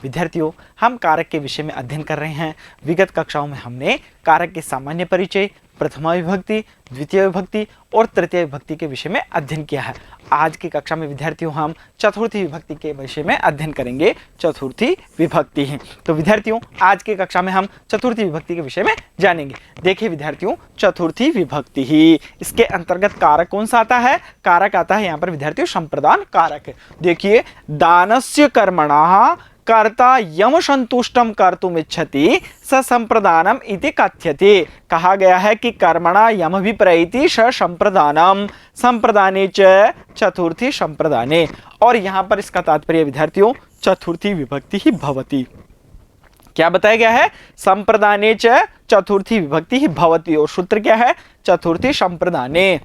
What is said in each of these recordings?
विद्यार्थियों, हम कारक के विषय में अध्ययन कर रहे हैं। विगत कक्षाओं में हमने कारक के सामान्य परिचय, प्रथमा विभक्ति, द्वितीय विभक्ति और तृतीय विभक्ति के विषय में अध्ययन किया है। आज की कक्षा में विद्यार्थियों हम चतुर्थी विभक्ति के विषय में अध्ययन करेंगे। चतुर्थी विभक्ति है तो विद्यार्थियों, आज की कक्षा में हम चतुर्थी विभक्ति के विषय में जानेंगे। देखिए विद्यार्थियों, चतुर्थी विभक्ति ही इसके अंतर्गत कारक कौन सा आता है? कारक आता है यहाँ पर विद्यार्थियों संप्रदान कारक। देखिए, दानस्य कर्मणः कर्ता यम संतुष्टम कर्तुमिच्छति स संप्रदानम इति कथ्यते। कहा गया है कि कर्मणा यम विप्रयति स संप्रदानम संप्रदाने च चतुर्थी संप्रदाने। और यहाँ पर इसका तात्पर्य विद्यार्थियों चतुर्थी विभक्ति ही भवति। क्या बताया गया है? संप्रदाने च चतुर्थी विभक्ति ही भवति। और सूत्र क्या है? चतुर्थी संप्रदाने।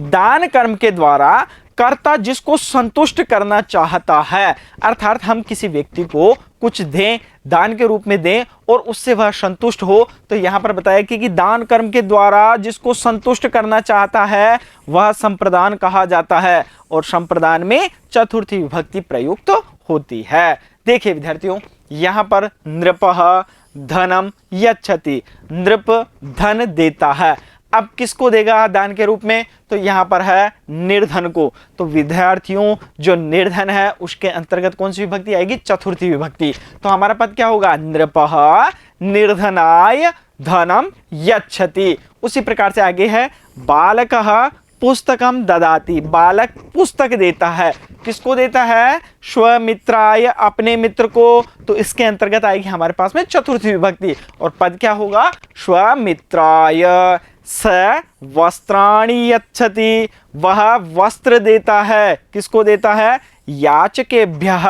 दान कर्म के द्वारा कर्ता जिसको संतुष्ट करना चाहता है, अर्थात हम किसी व्यक्ति को कुछ दें, दान के रूप में दें और उससे वह संतुष्ट हो, तो यहाँ पर बताया कि दान कर्म के द्वारा जिसको संतुष्ट करना चाहता है वह संप्रदान कहा जाता है। और संप्रदान में चतुर्थी विभक्ति प्रयुक्त होती है। देखिए विद्यार्थियों, यहाँ पर नृपः धनम यच्छति, नृप धन देता है। अब किसको देगा दान के रूप में? तो यहाँ पर है निर्धन को। तो विद्यार्थियों, जो निर्धन है उसके अंतर्गत कौन सी विभक्ति आएगी? चतुर्थी विभक्ति। तो हमारा पद क्या होगा? नृपः निर्धनाय धनम यच्छति। उसी प्रकार से आगे है बालकः पुस्तकम ददाति, बालक पुस्तक देता है। किसको देता है? स्वमित्राय, अपने मित्र को। तो इसके अंतर्गत आएगी हमारे पास में चतुर्थी विभक्ति। और पद क्या होगा? स्वमित्राय। स वस्त्राणि यच्छति, वह वस्त्र देता है। किसको देता है? याचकेभ्यः।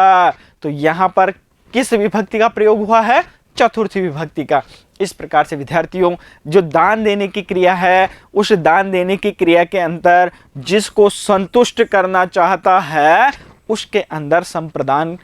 तो यहाँ पर किस विभक्ति का प्रयोग हुआ है? चतुर्थी विभक्ति का। इस प्रकार से विद्यार्थियों, जो दान देने की क्रिया है, उस दान देने की क्रिया के अंदर जिसको संतुष्ट करना चाहता है उसके अंदर संप्रदान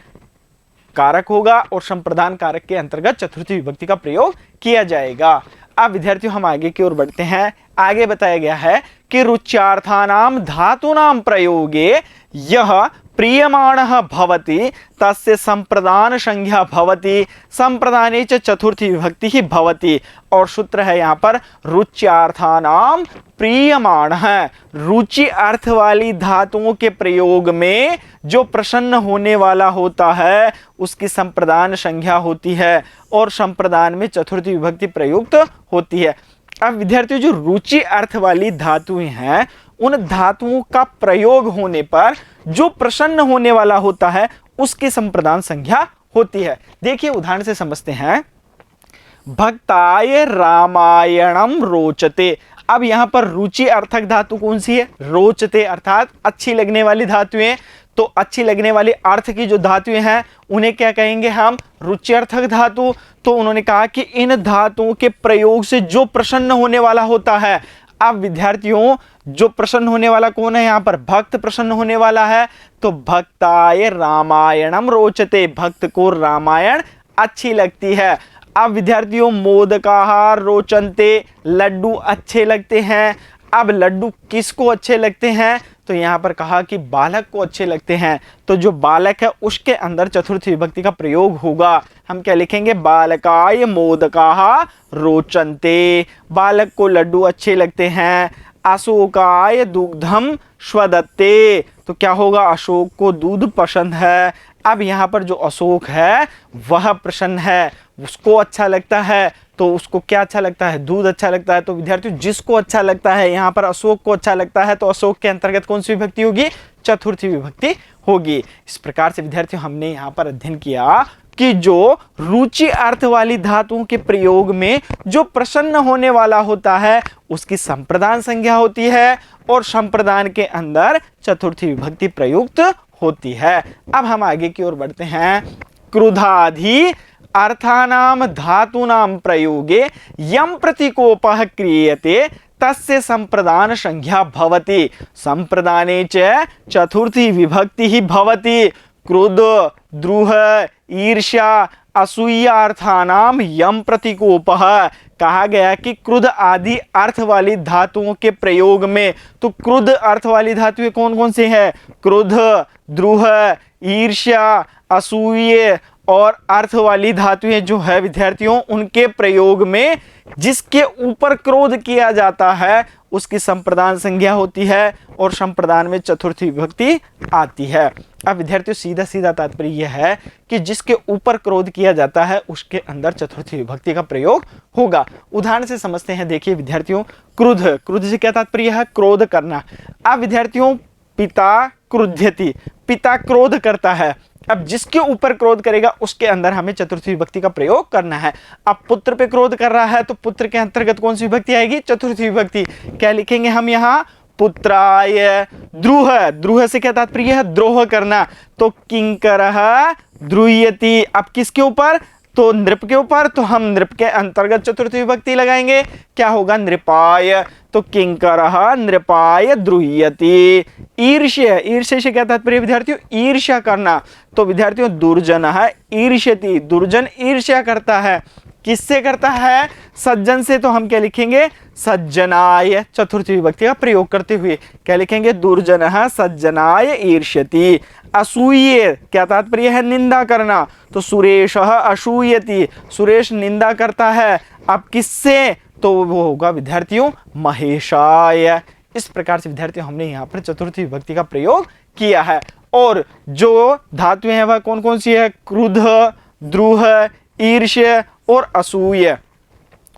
कारक होगा और संप्रदान कारक के अंतर्गत चतुर्थी विभक्ति का प्रयोग किया जाएगा। अब विद्यार्थियों हम आगे की ओर बढ़ते हैं। आगे बताया गया है कि रुच्यार्थानाम धातूनाम प्रयोगे यह प्रीयमाणः भवति तस्य संप्रदान संज्ञा भवति संप्रदाने च चतुर्थी विभक्ति ही भवति। और सूत्र है यहाँ पर रुच्यार्थानाम प्रीयमाणः। रुचि अर्थ वाली धातुओं के प्रयोग में जो प्रसन्न होने वाला होता है उसकी संप्रदान संज्ञा होती है और संप्रदान में चतुर्थी विभक्ति प्रयुक्त होती है। अब विद्यार्थियों, जो रुचि अर्थ वाली धातुएं हैं उन धातुओं का प्रयोग होने पर जो प्रसन्न होने वाला होता है उसकी संप्रदान संज्ञा होती है। देखिए उदाहरण से समझते हैं। भक्ताय रामायणम रोचते। अब यहाँ पर रुचि अर्थक धातु कौन सी है? रोचते, अर्थात अच्छी लगने वाली धातुएं। तो अच्छी लगने वाली अर्थ की जो धातुएं हैं उन्हें क्या कहेंगे हम? रुच्यर्थक धातु। तो उन्होंने कहा कि इन धातुओं के प्रयोग से जो प्रसन्न होने वाला होता है। अब विद्यार्थियों, जो प्रसन्न होने वाला कौन है? यहाँ पर भक्त प्रसन्न होने वाला है। तो भक्ताय रामायणम रोचते, भक्त को रामायण अच्छी लगती है। अब विद्यार्थियों, मोदकाः रोचन्ते, लड्डू अच्छे लगते हैं। अब लड्डू किसको अच्छे लगते हैं? तो यहाँ पर कहा कि बालक को अच्छे लगते हैं। तो जो बालक है उसके अंदर चतुर्थी विभक्ति का प्रयोग होगा। हम क्या लिखेंगे? बालकाय मोदकाः रोचन्ते, बालक को लड्डू अच्छे लगते हैं। अशोकाय दुग्धम स्वदत्ते, तो क्या होगा? अशोक को दूध पसंद है। अब यहाँ पर जो अशोक है वह प्रसन्न है, उसको अच्छा लगता है। तो उसको क्या अच्छा लगता है? दूध अच्छा लगता है। तो विद्यार्थियों, जिसको अच्छा लगता है, यहाँ पर अशोक को अच्छा लगता है, तो अशोक के अंतर्गत कौन सी विभक्ति होगी? चतुर्थी विभक्ति होगी। इस प्रकार से विद्यार्थियों हमने यहाँ पर अध्ययन किया कि जो रुचि अर्थ वाली धातुओं के प्रयोग में जो प्रसन्न होने वाला होता है उसकी संप्रदान संज्ञा होती है और संप्रदान के अंदर चतुर्थी विभक्ति प्रयुक्त होती है। अब हम आगे की ओर बढ़ते हैं। क्रुधाधि अर्थानाम धातूनाम प्रयोगे यम प्रतीकोपः क्रियते तस्य संप्रदान संज्ञा भवति संप्रदाने च चतुर्थी विभक्ति ही भवति। क्रोध, द्रुह, ईर्ष्या, असूयार्थानाम यम प्रतीकोपः। कहा गया कि क्रुद्ध आदि अर्थ वाली धातुओं के प्रयोग में, तो क्रुद्ध अर्थ वाली धातुएं कौन कौन सी है? क्रोध, द्रुह, ईर्ष्या, असूय और अर्थ वाली धातुएं जो है विद्यार्थियों, उनके प्रयोग में जिसके ऊपर क्रोध किया जाता है उसकी संप्रदान संज्ञा होती है और संप्रदान में चतुर्थी विभक्ति आती है। अब विद्यार्थियों सीधा सीधा तात्पर्य यह है कि जिसके ऊपर क्रोध किया जाता है उसके अंदर चतुर्थी विभक्ति का प्रयोग होगा। उदाहरण से समझते हैं। देखिए विद्यार्थियों, क्रुद्ध, क्रुद्ध से क्या तात्पर्य है? क्रोध करना। अब विद्यार्थियों पिता क्रुध्यति, पिता क्रोध करता है। अब जिसके ऊपर क्रोध करेगा उसके अंदर हमें चतुर्थी विभक्ति का प्रयोग करना है। अब पुत्र पे क्रोध कर रहा है तो पुत्र के अंतर्गत कौन सी विभक्ति आएगी? चतुर्थी विभक्ति। क्या लिखेंगे हम यहाँ? पुत्राय। द्रुह, द्रुह से क्या तात्पर्य है? द्रोह करना। तो किंकरः द्रुह्यति। अब किसके ऊपर? तो नृप के ऊपर। तो हम नृप के अंतर्गत चतुर्थी विभक्ति लगाएंगे, क्या होगा? नृपाय। तो किंकरः नृपाय द्रुह्यति। ईर्ष्य, ईर्ष्य से क्या तात्पर्य विद्यार्थियों? ईर्ष्या करना। तो विद्यार्थियों दुर्जनः ईर्ष्यति, दुर्जन ईर्ष्या करता है। किससे करता है? सज्जन से। तो हम क्या लिखेंगे? सज्जनाय, चतुर्थी विभक्ति का प्रयोग करते हुए क्या लिखेंगे? दुर्जनः सज्जनाय ईर्ष्यति। असूये, क्या तात्पर्य है? निंदा करना। तो सुरेशः असूयति, सुरेश निंदा करता है। अब किससे? तो वो होगा विद्यार्थियों महेशाय। इस प्रकार से विद्यार्थियों हमने यहाँ पर चतुर्थी विभक्ति का प्रयोग किया है। और जो धातुएं हैं वह कौन कौन सी है? क्रुद्ध, द्रुह, ईर्ष्य और असूय।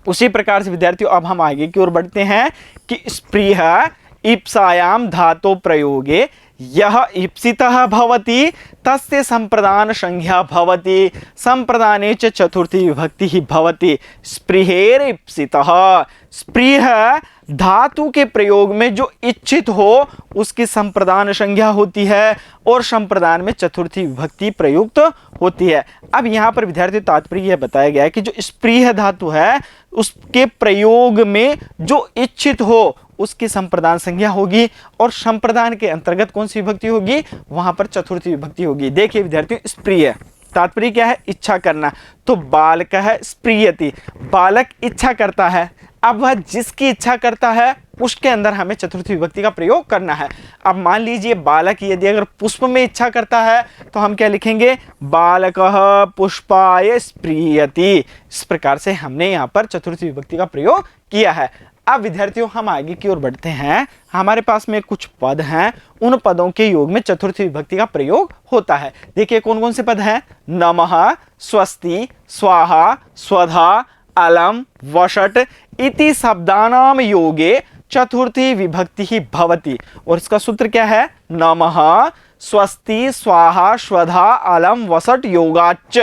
उसी प्रकार से विद्यार्थियों अब हम आगे की ओर बढ़ते हैं कि स्प्रिय ईप्सायाम धातो प्रयोगे यह ईप्सितः भवति तस्य संप्रदान संज्ञा भवति संप्रदाने च चतुर्थी विभक्ति ही भवति। स्पृहेर ईप्सितः, स्पृह धातु के प्रयोग में जो इच्छित हो उसकी संप्रदान संज्ञा होती है और संप्रदान में चतुर्थी विभक्ति प्रयुक्त होती है। अब यहाँ पर विद्यार्थी तात्पर्य यह बताया गया है कि जो स्पृह धातु है उसके प्रयोग में जो इच्छित हो उसकी संप्रदान संज्ञा होगी और संप्रदान के अंतर्गत कौन सी विभक्ति होगी? वहां पर चतुर्थी विभक्ति होगी। देखिए विद्यार्थियों, स्प्रिय तात्पर्य क्या है? इच्छा करना। तो बालक है स्प्रियति, बालक इच्छा करता है। अब वह जिसकी इच्छा करता है उसके अंदर हमें चतुर्थी विभक्ति का प्रयोग करना है। अब मान लीजिए बालक यदि अगर पुष्प में इच्छा करता है तो हम क्या लिखेंगे? बालकः पुष्पाय स्प्रियति। इस प्रकार से हमने यहाँ पर चतुर्थी विभक्ति का प्रयोग किया है। अब विद्यार्थियों हम आगे की ओर बढ़ते हैं। हमारे पास में कुछ पद हैं, उन पदों के योग में चतुर्थी विभक्ति का प्रयोग होता है। देखिए कौन कौन से पद हैं? नमः, स्वस्ति, स्वाहा, स्वधा, अलम, वषट इति शब्दानाम योगे चतुर्थी विभक्ति ही भवति। और इसका सूत्र क्या है? नमः, स्वस्ति, स्वाहा, स्वधा, अलम, वसट योगाच्च।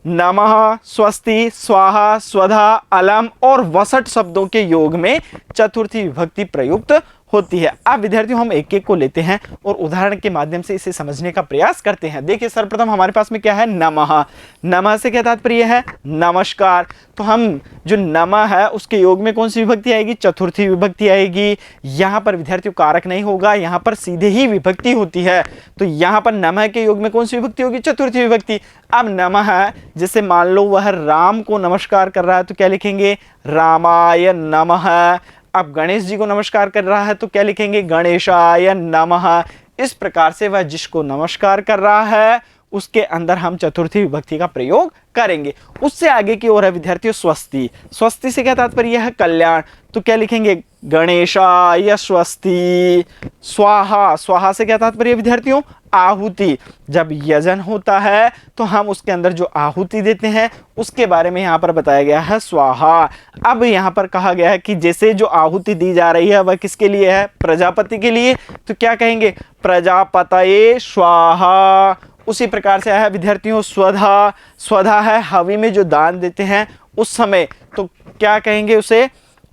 नमः, स्वस्ति, स्वाहा, स्वधा, अलम और वसट शब्दों के योग में चतुर्थी विभक्ति प्रयुक्त होती है। अब विद्यार्थियों हम एक एक को लेते हैं और उदाहरण के माध्यम से इसे समझने का प्रयास करते हैं। देखिए सर्वप्रथम हमारे पास में क्या है? नमः। नमः से क्या तात्पर्य है? नमस्कार। तो हम जो नमः है उसके योग में कौन सी विभक्ति आएगी? चतुर्थी विभक्ति आएगी। यहाँ पर विद्यार्थियों कारक नहीं होगा, यहाँ पर सीधे ही विभक्ति होती है। तो यहाँ पर नमः के योग में कौन सी विभक्ति होगी? चतुर्थी विभक्ति। अब नमः जैसे मान लो वह राम को नमस्कार कर रहा है तो क्या लिखेंगे? रामाय नमः। अब गणेश जी को नमस्कार कर रहा है तो क्या लिखेंगे? गणेशाय नमः। इस प्रकार से वह जिसको नमस्कार कर रहा है उसके अंदर हम चतुर्थी विभक्ति का प्रयोग करेंगे। उससे आगे की ओर है विद्यार्थियों स्वस्ति। स्वस्ति से क्या तात्पर्य है? कल्याण। तो क्या लिखेंगे? गणेशाय स्वस्ति। स्वाहा, स्वाहा से क्या तात्पर्य है विद्यार्थियों? आहुति। जब यजन होता है तो हम उसके अंदर जो आहुति देते हैं उसके बारे में यहाँ पर बताया गया है स्वाहा। अब यहाँ पर कहा गया है कि जैसे जो आहुति दी जा रही है वह किसके लिए है? प्रजापति के लिए। तो क्या कहेंगे? प्रजापतये स्वाहा। उसी प्रकार से है विद्यार्थियों स्वधा। स्वधा है हवि में जो दान देते हैं उस समय, तो क्या कहेंगे उसे?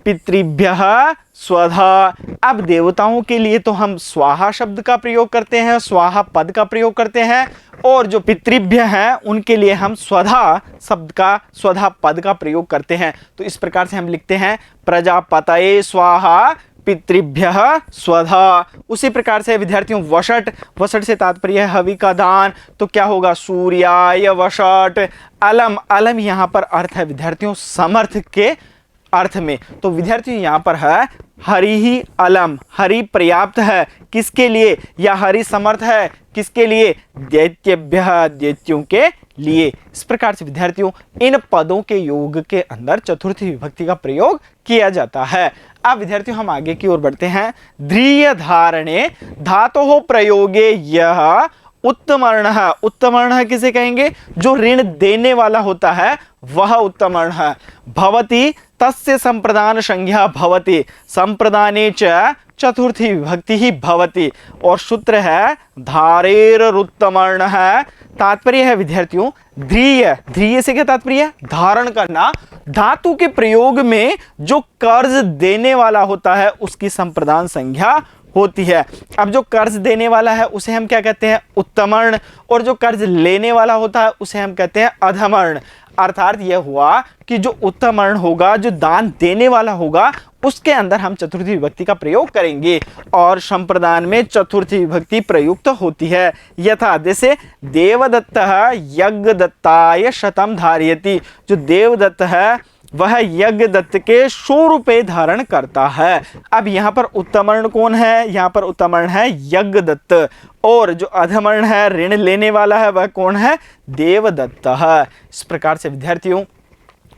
पितृभ्यः स्वधा। अब देवताओं के लिए तो हम स्वाहा शब्द का प्रयोग करते हैं, स्वाहा पद का प्रयोग करते हैं, और जो पितृभ्य हैं उनके लिए हम स्वधा शब्द का, स्वधा पद का प्रयोग करते हैं। तो इस प्रकार से हम लिखते हैं प्रजापतये स्वाहा पितृभ्यः स्वधा। उसी प्रकार से विद्यार्थियों वषट। वषट से तात्पर्य है हवि का दान। तो क्या होगा? सूर्याय वषट। अलम। अलम यहाँ पर अर्थ है विद्यार्थियों समर्थ के अर्थ में। तो विद्यार्थियों यहाँ पर है हरि ही अलम, हरि पर्याप्त है किसके लिए, या हरि समर्थ है किसके लिए, दैत्यभ्यः, दैत्यों के लिए। इस प्रकार से विद्यार्थियों इन पदों के योग के अंदर चतुर्थी विभक्ति का प्रयोग किया जाता है। अब विद्यार्थियों हम आगे की ओर बढ़ते हैं। ध्रीय धारणे धातोः प्रयोगे यह उत्तमर्णः, उत्तमर्णः किसे कहेंगे, जो ऋण देने वाला होता है वह उत्तमर्णः। भवति तस्य संप्रदान संज्ञा भवति, संप्रदाने च चतुर्थी विभक्ति ही भवति, और सूत्र है धारेरुत्तमर्णः। तात्पर्य है विद्यार्थियों ध्रीय, ध्रीय से क्या तात्पर्य है, धारण करना। धातु के प्रयोग में जो कर्ज देने वाला होता है उसकी संप्रदान संज्ञा होती है। अब जो कर्ज देने वाला है उसे हम क्या कहते हैं, उत्तमर्ण, और जो कर्ज लेने वाला होता है उसे हम कहते हैं अधमर्ण। अर्थात यह हुआ कि जो उत्तमर्ण होगा, जो दान देने वाला होगा, उसके अंदर हम चतुर्थी विभक्ति का प्रयोग करेंगे, और संप्रदान में चतुर्थी विभक्ति प्रयुक्त होती है। यथा जैसे देवदत्तः यज्ञदत्ताय शतम धारयति, जो देवदत्त है वह यज्ञदत्त के 100 रुपये धारण करता है। अब यहाँ पर उत्तमर्ण कौन है, यहाँ पर उत्तमर्ण है यज्ञदत्त, और जो अधमर्ण है ऋण लेने वाला है वह कौन है, देवदत्त। इस प्रकार से विद्यार्थियों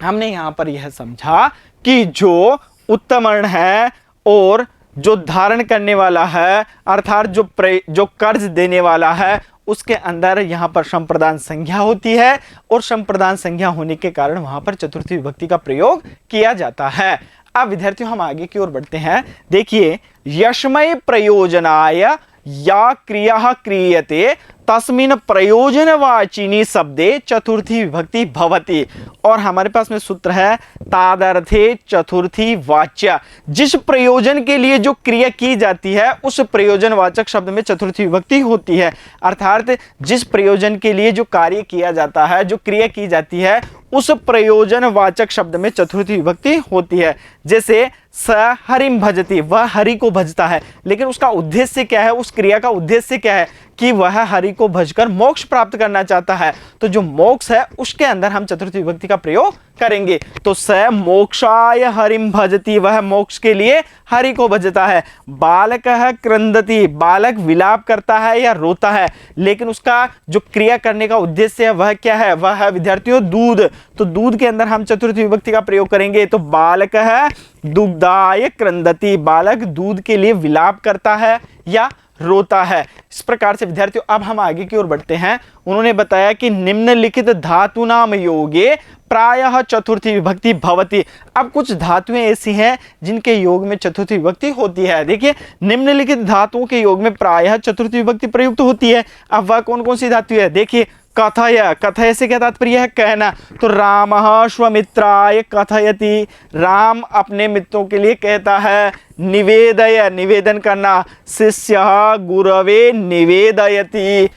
हमने यहाँ पर यह समझा कि जो उत्तमर्ण है और जो धारण करने वाला है, अर्थात जो कर्ज देने वाला है, उसके अंदर यहाँ पर संप्रदान संज्ञा होती है, और संप्रदान संज्ञा होने के कारण वहां पर चतुर्थी विभक्ति का प्रयोग किया जाता है। अब विद्यार्थियों हम आगे की ओर बढ़ते हैं। देखिए यशमय प्रयोजनाय या क्रिया क्रियते तस्मिन् प्रयोजनवाचिनी शब्दे चतुर्थी विभक्ति भवति, और हमारे पास में सूत्र है तादर्थे चतुर्थी वाच्य। जिस प्रयोजन के लिए जो क्रिया की जाती है उस प्रयोजनवाचक शब्द में चतुर्थी विभक्ति होती है। अर्थात जिस प्रयोजन के लिए जो कार्य किया जाता है, जो क्रिया की जाती है, उस प्रयोजनवाचक शब्द में चतुर्थी विभक्ति होती है। जैसे स हरिम भजति, वह हरि को भजता है, लेकिन उसका उद्देश्य क्या है, उस क्रिया का उद्देश्य क्या है कि वह हरि को भजकर मोक्ष प्राप्त करना चाहता है। तो जो मोक्ष है उसके अंदर हम चतुर्थी विभक्ति का प्रयोग करेंगे। तो स मोक्षाय हरिम भजति, वह मोक्ष के लिए हरि को भजता है। बालकः क्रंदति, बालक विलाप करता है या रोता है, लेकिन उसका जो क्रिया करने का उद्देश्य है वह क्या है, वह है विद्यार्थियों दूध। तो दूध के अंदर हम चतुर्थी विभक्ति का प्रयोग करेंगे। तो बालकः दुग्धाय क्रंदति, बालक दूध के लिए विलाप करता है या रोता है। इस प्रकार से विद्यार्थियों अब हम आगे की ओर बढ़ते हैं। उन्होंने बताया कि निम्नलिखित धातुनाम योगे प्रायः चतुर्थी विभक्ति भवति। अब कुछ धातुएं ऐसी हैं जिनके योग में चतुर्थी विभक्ति होती है। देखिए निम्नलिखित धातुओं के योग में प्रायः चतुर्थी विभक्ति प्रयुक्त होती है। अब वह कौन कौन सी धातु है, देखिए कथय, कथय से क्या तात्पर्य है, कहना। तो रामः स्वमित्राय कथयति, राम अपने मित्रों के लिए कहता है। निवेदय, निवेदन करना। शिष्यः गुरवे निवेदयति,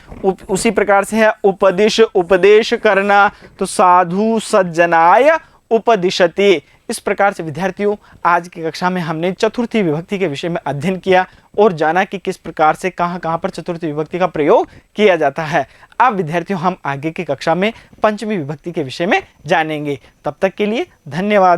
उसी प्रकार से है उपदिश, उपदेश करना। तो साधु सज्जनाय उपदिशति। इस प्रकार से विद्यार्थियों आज की कक्षा में हमने चतुर्थी विभक्ति के विषय में अध्ययन किया और जाना कि किस प्रकार से कहां पर चतुर्थी विभक्ति का प्रयोग किया जाता है। अब विद्यार्थियों हम आगे की कक्षा में पंचमी विभक्ति के विषय में जानेंगे। तब तक के लिए धन्यवाद।